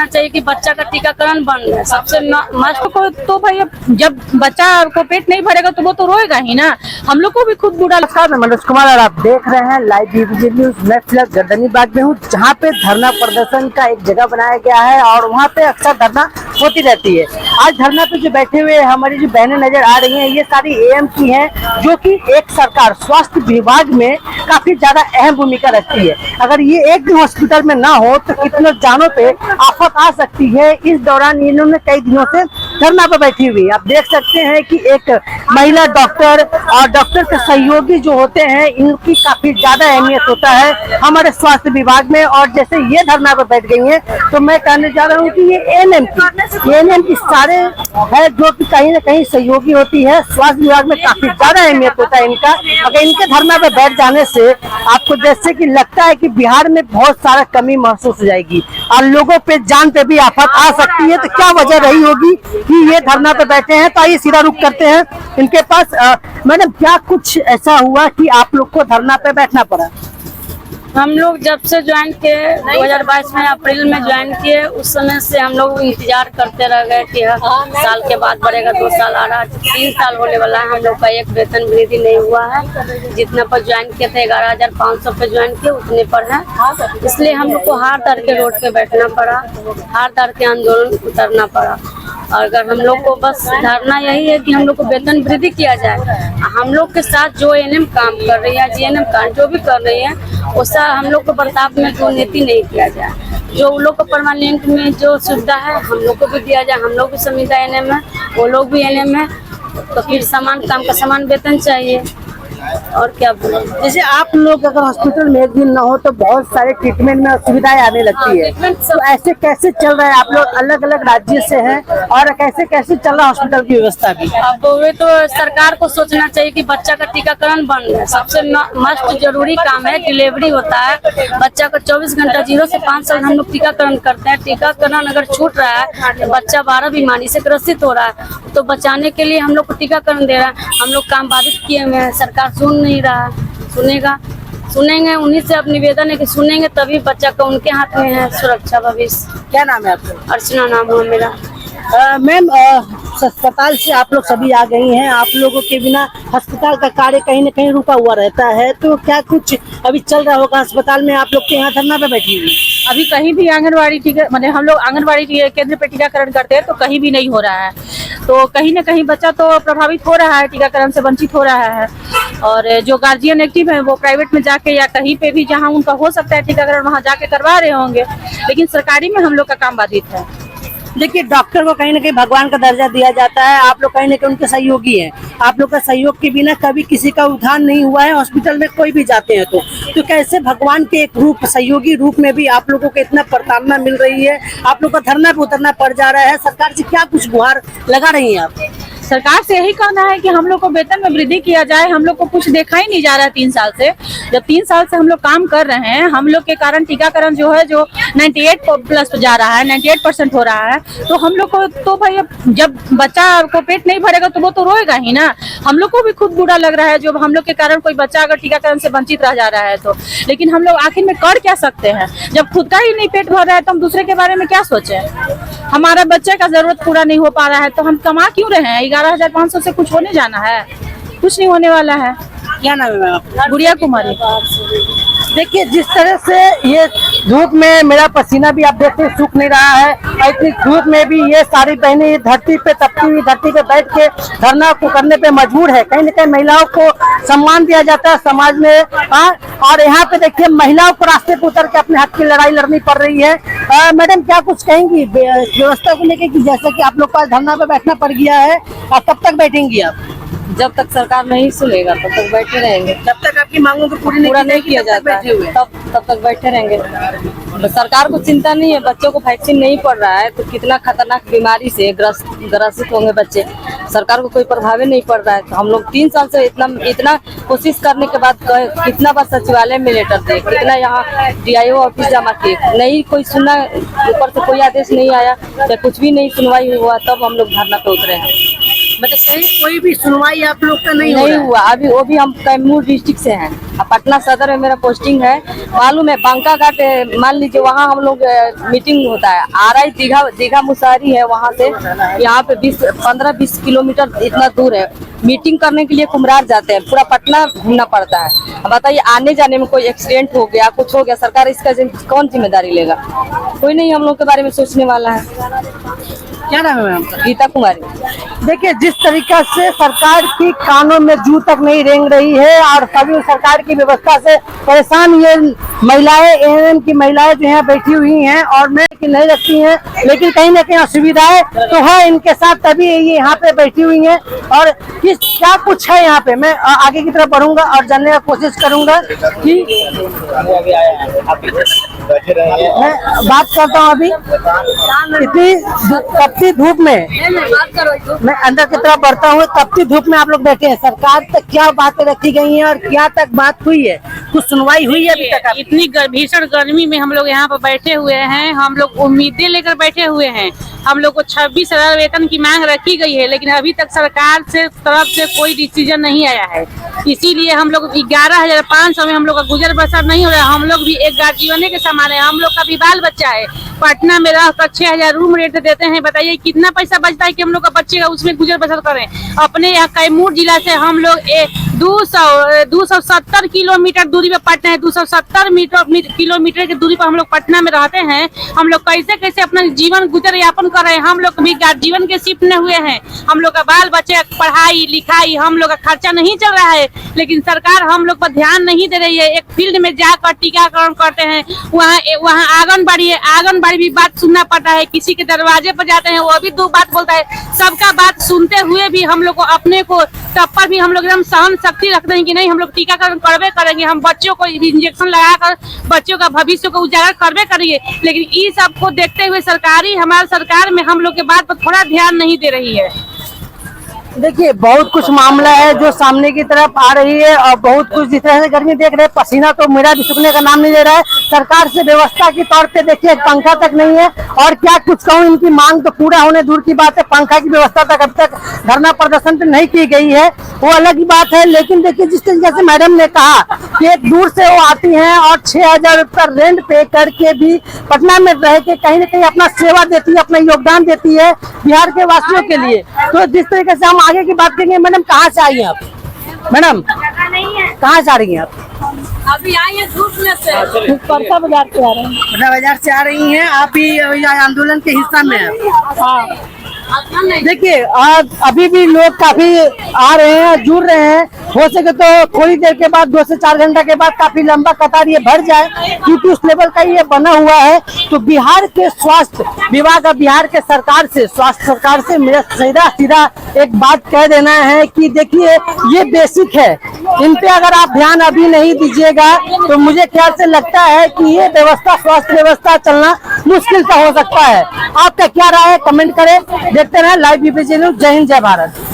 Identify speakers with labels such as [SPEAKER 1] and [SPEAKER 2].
[SPEAKER 1] सोचना चाहिए कि बच्चा का टीकाकरण बन है सबसे मस्त
[SPEAKER 2] को। तो भाई जब बच्चा को पेट नहीं भरेगा तो वो तो रोएगा ही ना, हम लोग को भी खुद बुरा लगता है।
[SPEAKER 3] मैं मनोज कुमार और आप देख रहे हैं लाइव बीबीजी न्यूज। मैं फिलहाल गर्दनीबाग में हूँ, जहाँ पे धरना प्रदर्शन का एक जगह बनाया गया है और वहाँ पे अक्सर धरना होती रहती है। आज धरना पे जो बैठे हुए हमारी जो बहनें नजर आ रही हैं, ये सारी एएम की हैं, जो कि एक सरकार स्वास्थ्य विभाग में काफी ज्यादा अहम भूमिका रखती है। अगर ये एक दिन हॉस्पिटल में ना हो तो कितने जानों पे आफत आ सकती है। इस दौरान इन्होंने कई दिनों से धरना पे बैठी हुई। आप देख सकते हैं कि एक महिला डॉक्टर और डॉक्टर के सहयोगी जो होते हैं, इनकी काफी ज्यादा अहमियत होता है हमारे स्वास्थ्य विभाग में। और जैसे ये धरना पे बैठ गई हैं, तो मैं कहने जा रहा हूँ कि ये एएनएम की सारे है जो कि कहीं ना कहीं सहयोगी होती है। स्वास्थ्य विभाग में काफी ज्यादा अहमियत होता है इनका। अगर इनके धरना पे बैठ जाने से आपको जैसे कि लगता है कि बिहार में बहुत सारा कमी महसूस हो जाएगी और लोगों पे जान पे भी आफत आ सकती है। तो क्या वजह रही होगी कि ये धरना पे बैठे हैं? तो आइए सीधा रुख करते हैं इनके पास। मैडम, क्या कुछ ऐसा हुआ कि आप लोग को धरना पे बैठना पड़ा?
[SPEAKER 1] हम लोग जब से ज्वाइन किए 2022 में अप्रैल में ज्वाइन किए, उस समय से हम लोग इंतजार करते रह गए कि साल के बाद बढ़ेगा, 2 साल आ रहा, 3 साल होने वाला है। हम लोग का एक वेतन वृद्धि नहीं हुआ है। जितना पर ज्वाइन किए थे 11,500 पे ज्वाइन किए, उतने पर है। इसलिए हम लोग को हार डर के रोड पे बैठना पड़ा, हार डर के आंदोलन उतरना पड़ा। और अगर हम लोग को बस धारणा यही है कि हम लोग को वेतन वृद्धि किया जाए। हम लोग के साथ जो एएनएम काम कर रही है, जीएनएम काम जो भी कर रही है, उसका हम लोग को बर्ताव में दुर्नीति नहीं किया जाए। जो उन लोग को परमानेंट में जो सुविधा है हम लोग को भी दिया जाए। हम लोग भी संविदा एएनएम है, वो लोग भी एएनएम है, तो फिर समान काम का समान वेतन चाहिए। और क्या बोले,
[SPEAKER 3] जैसे आप लोग अगर हॉस्पिटल में एक दिन ना हो तो बहुत सारे ट्रीटमेंट में सुविधाएं आने लगती है। तो ऐसे कैसे चल रहा है? आप लोग अलग अलग राज्य से हैं और कैसे कैसे चल रहा है हॉस्पिटल की व्यवस्था भी?
[SPEAKER 1] अब वे तो सरकार को सोचना चाहिए कि बच्चा का टीकाकरण बन है सबसे मस्त जरूरी काम है। डिलीवरी होता है बच्चा का 24 घंटा 0 से 5 साल हम लोग टीकाकरण करते हैं। टीकाकरण अगर छूट रहा है तो बच्चा 12 बीमारी से ग्रसित हो रहा है, तो बचाने के लिए हम लोग को टीकाकरण दे रहा है। हम लोग काम बाधित किए हुए हैं, सरकार सुन नहीं रहा। सुनेंगे, उन्हीं से अब निवेदन है कि सुनेंगे तभी बच्चा का उनके हाथ में है सुरक्षा भविष्य।
[SPEAKER 3] क्या नाम है आपका?
[SPEAKER 1] अर्चना नाम है मेरा।
[SPEAKER 3] मैम, अस्पताल से आप लोग सभी आ गई हैं। आप लोगों के बिना अस्पताल का कार्य कहीं न कहीं रुका हुआ रहता है, तो क्या कुछ अभी चल रहा होगा अस्पताल में? आप लोग के यहाँ धरना पे बैठी हुई?
[SPEAKER 2] अभी कहीं भी आंगनबाड़ी टीका मैंने हम लोग आंगनबाड़ी केंद्र पे टीकाकरण करते हैं तो कहीं भी नहीं हो रहा है। तो कहीं ना कहीं बच्चा तो प्रभावित हो रहा है, टीकाकरण से वंचित हो रहा है। और जो गार्जियन एक्टिव है वो प्राइवेट में जाके या कहीं पे भी जहाँ उनका हो सकता है टीकाकरण वहाँ जाके करवा रहे होंगे, लेकिन सरकारी में हम लोग का काम बाधित है।
[SPEAKER 3] देखिए, डॉक्टर को कहीं ना कहीं भगवान का दर्जा दिया जाता है। आप लोग कहीं ना कहीं उनके सहयोगी हैं। आप लोग का सहयोग के बिना कभी किसी का उद्धार नहीं हुआ है। हॉस्पिटल में कोई भी जाते हैं तो कैसे भगवान के एक रूप, सहयोगी रूप में भी आप लोगों को इतना प्रताड़ना मिल रही है? आप लोग का धरना पे उतरना पड़ जा रहा है। सरकार से क्या कुछ गुहार लगा रही है आप?
[SPEAKER 2] सरकार से यही कहना है कि हम लोग को वेतन में वृद्धि किया जाए। हम लोग को कुछ देखा ही नहीं जा रहा है 3 साल से। जब 3 साल से हम लोग काम कर रहे हैं, हम लोग के कारण टीकाकरण जो है जो 98+ जा रहा है, 98% हो रहा है। तो हम लोग को तो भाई जब बच्चा को पेट नहीं भरेगा तो वो तो रोएगा ही ना, हम लोग को भी खुद बुरा लग रहा है जो हम लोग के कारण कोई बच्चा अगर टीकाकरण से वंचित रह जा रहा है तो। लेकिन हम लोग आखिर में कर क्या सकते हैं? जब खुद का ही नहीं पेट भर रहा है तो हम दूसरे के बारे में क्या सोचे? हमारा बच्चे का जरूरत पूरा नहीं हो पा रहा है तो हम कमा क्यों रहे हैं? 11,500 से कुछ होने जाना है? कुछ नहीं होने वाला है।
[SPEAKER 3] क्या नाम है मैम आपका?
[SPEAKER 2] गुड़िया कुमारी।
[SPEAKER 3] देखिए, जिस तरह से ये धूप में मेरा पसीना भी आप देखते हैं सूख नहीं रहा है, इतनी धूप में भी ये सारी बहनें धरती पे, तपती हुई धरती पे बैठ के धरना को करने पे मजबूर है। कहीं न कहीं महिलाओं को सम्मान दिया जाता है समाज में। और यहाँ पे देखिए महिलाओं को रास्ते पे उतर के अपने हक की लड़ाई लड़नी पड़ रही है। मैडम, क्या कुछ कहेंगी व्यवस्था को लेकर कि जैसे कि आप लोग पास धरना पे बैठना पड़ गया है, कब तक बैठेंगी आप?
[SPEAKER 1] जब तक सरकार नहीं सुनेगा तब तक बैठे रहेंगे।
[SPEAKER 3] जब तक आपकी मांगों को पूरा नहीं किया जाता
[SPEAKER 1] तब तक बैठे रहेंगे। सरकार को चिंता नहीं है, बच्चों को वैक्सीन नहीं पड़ रहा है तो कितना खतरनाक बीमारी से ग्रसित होंगे बच्चे। सरकार को कोई प्रभाव नहीं पड़ रहा है। तो हम लोग 3 साल से इतना कोशिश करने के बाद कितना बार सचिवालय में लेटर दे, कितना यहाँ DIO ऑफिस जमा किए, नहीं कोई सुना, ऊपर से कोई आदेश नहीं आया, या कुछ भी नहीं सुनवाई हुआ, तब हम लोग धरना पे उतरे हैं।
[SPEAKER 3] मतलब कहीं कोई भी सुनवाई आप लोग का नहीं
[SPEAKER 1] हुआ। अभी वो भी हम कैमूर डिस्ट्रिक्ट से हैं। पटना सदर में मेरा पोस्टिंग है। मालूम है बांका घाट, मान लीजिए वहाँ हम लोग मीटिंग होता है। आरआई दीघा मुसहरी है, वहाँ से यहाँ पे 15-20 किलोमीटर इतना दूर है। मीटिंग करने के लिए कुम्हरार जाते हैं, पूरा पटना घूमना पड़ता है। अब बताइए आने जाने में कोई एक्सीडेंट हो गया, कुछ हो गया, सरकार इसका कौन जिम्मेदारी लेगा? कोई नहीं हम लोग के बारे में सोचने वाला है।
[SPEAKER 3] क्या नाम है मैम?
[SPEAKER 1] गीता कुमारी।
[SPEAKER 3] देखिए जिस तरीका से सरकार की कानों में जू तक नहीं रेंग रही है और सभी सरकार की व्यवस्था से परेशान ये महिलाएं, एएनएम की महिलाएं जो है बैठी हुई हैं और मैं कि नहीं रखती हैं, लेकिन कहीं ना कहीं असुविधाएं तो है इनके साथ, तभी ये यहाँ पे बैठी हुई हैं। और किस क्या कुछ है यहाँ पे, मैं आगे की तरफ बढ़ूंगा और जानने का कोशिश करूंगा कि मैं बात करता हूँ। अभी इतनी तपती धूप में मैं अंदर की तरफ बढ़ता हूँ। तपती धूप में आप लोग बैठे हैं, सरकार तक क्या बातें रखी गई हैं और क्या तक बात हुई है, कुछ सुनवाई हुई है अभी तक?
[SPEAKER 2] इतनी भीषण गर्मी में हम लोग यहाँ पर बैठे हुए हैं। हम लोग उम्मीदें लेकर बैठे हुए हैं। हम लोग को 26,000 वेतन की मांग रखी गई है, लेकिन अभी तक सरकार से तरफ से कोई डिसीजन नहीं आया है। इसीलिए हम लोग 11,500 में हम लोग का गुजर बसर नहीं हो रहा है। हम लोग भी एक गार्जियन के समान है, हम लोग का भी बाल बच्चा है। पटना में रहकर 6,000 रूम रेंट देते हैं। बताइए कितना पैसा बचता है कि हम लोग का बच्चे का उसमें गुजर बसर करें। अपने यहाँ कैमूर जिला से हम लोग 270 किलोमीटर दूरी पे पटना है। 270 किलोमीटर की दूरी पर हम लोग पटना में रहते हैं। हम लोग कैसे कैसे अपना जीवन गुजर यापन कर रहे हैं। हम लोग भी जीवन के शिफ्ट हुए हैं। हम लोग का बाल बच्चे पढ़ाई लिखाई, हम लोग का खर्चा नहीं चल रहा है, लेकिन सरकार हम लोग पर ध्यान नहीं दे रही है। एक फील्ड में जाकर टीकाकरण करते हैं, वहाँ आंगनबाड़ी है, आंगनबाड़ी भी बात सुनना पड़ता है। किसी के दरवाजे पर जाते हैं, वो भी 2 बात बोलता है। सबका बात सुनते हुए भी हम लोग को अपने को तब पर भी हम लोग एकदम सहन शक्ति रखते हैं कि नहीं हम लोग टीकाकरण करवे करेंगे। हम बच्चों को इंजेक्शन लगाकर बच्चों का भविष्य को उजागर करवे करेंगे, लेकिन ये सब को देखते हुए हमारी सरकार में हम लोग के बात पर थोड़ा ध्यान नहीं दे रही है।
[SPEAKER 3] देखिए बहुत कुछ मामला है जो सामने की तरफ आ रही है और बहुत कुछ जिस तरह से गर्मी देख रहे हैं, पसीना तो मेरा भी सूखने का नाम नहीं ले रहा है। सरकार से व्यवस्था के तौर पे देखिए पंखा तक नहीं है और क्या कुछ कहूँ, इनकी मांग तो पूरा होने दूर की बात है, पंखा की व्यवस्था तक अब तक धरना प्रदर्शन पे नहीं की गई है, वो अलग ही बात है। लेकिन देखिए जिस तरीके से मैडम ने कहा कि एक दूर से वो आती हैं और 6,000 रुपये रेंट पे करके भी पटना में रह के कहीं ना कहीं अपना सेवा देती है, अपना योगदान देती है बिहार के वासियों के लिए। तो जिस तरीके से हम आगे की बात करेंगे, मैडम कहाँ से आई हैं आप? मैडम कहाँ से आ रही हैं आप?
[SPEAKER 1] अभी आई है धूप में से,
[SPEAKER 2] परसा बाजार से आ रहे हैं।
[SPEAKER 3] पटना बाजार से आ रही हैं आप ही आंदोलन के हिस्सा में हैं? देखिए अभी भी लोग काफी आ रहे हैं, जुड़ रहे हैं। हो सके तो थोड़ी देर के बाद 2 से 4 घंटा के बाद काफी लंबा कतार ये भर जाए, क्योंकि उस लेवल का ये बना हुआ है। तो बिहार के स्वास्थ्य विभाग और बिहार के सरकार से, स्वास्थ्य सरकार से मेरा सीधा एक बात कह देना है कि देखिए ये बेसिक है, इन पे अगर आप ध्यान अभी नहीं दीजिएगा तो मुझे ख्याल से लगता है कि ये व्यवस्था, स्वास्थ्य व्यवस्था चलना मुश्किल सा हो सकता है। आपका क्या राय है, कमेंट करें। देखते रहे लाइव बीपीसी न्यूज़। जय हिंद, जय भारत।